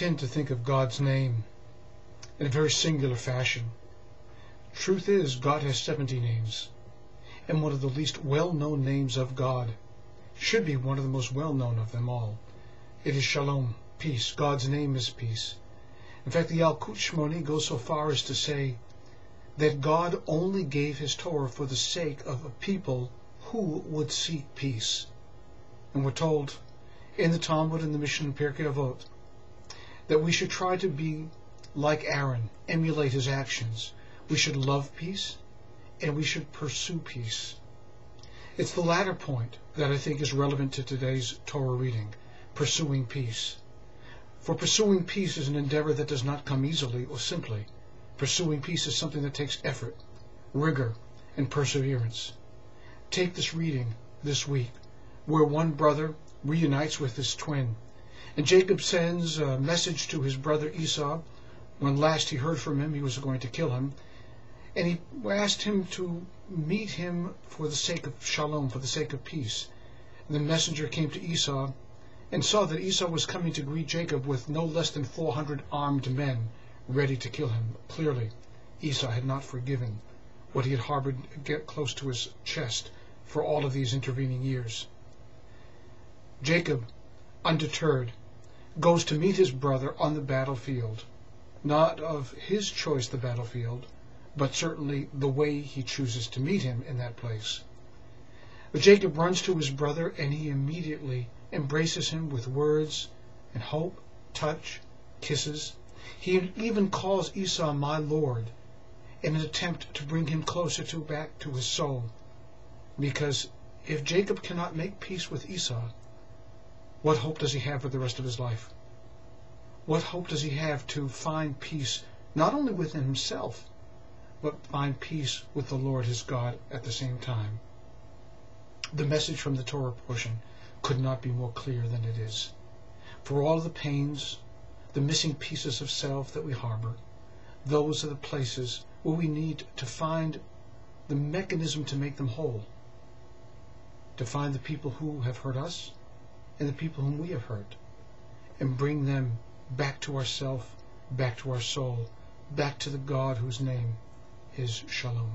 tend to think of God's name in a very singular fashion. Truth is, God has 70 names, and one of the least well-known names of God should be one of the most well-known of them all. It is Shalom, peace. God's name is peace. In fact, the Yalkut Shmoni goes so far as to say that God only gave his Torah for the sake of a people who would seek peace. And we're told in the Talmud and the Mishnah in Pirkei Avot that we should try to be like Aaron, emulate his actions. We should love peace, and we should pursue peace. It's the latter point that I think is relevant to today's Torah reading, pursuing peace. For pursuing peace is an endeavor that does not come easily or simply. Pursuing peace is something that takes effort, rigor, and perseverance. Take this reading this week, where one brother reunites with his twin, and Jacob sends a message to his brother Esau. When last he heard from him, he was going to kill him, and he asked him to meet him for the sake of shalom, for the sake of peace. And the messenger came to Esau and saw that Esau was coming to greet Jacob with no less than 400 armed men ready to kill him. Clearly, Esau had not forgiven what he had harbored close to his chest for all of these intervening years. Jacob, undeterred, goes to meet his brother on the battlefield. Not of his choice the battlefield, but certainly the way he chooses to meet him in that place. But Jacob runs to his brother, and he immediately embraces him with words and hope, touch, kisses. He even calls Esau my lord in an attempt to bring him closer back to his soul. Because if Jacob cannot make peace with Esau, what hope does he have for the rest of his life? What hope does he have to find peace not only within himself, but find peace with the Lord his God at the same time? The message from the Torah portion could not be more clear than it is. For all the pains, the missing pieces of self that we harbor, those are the places where we need to find the mechanism to make them whole, to find the people who have hurt us and the people whom we have hurt, and bring them back to ourself, back to our soul, back to the God whose name is Shalom.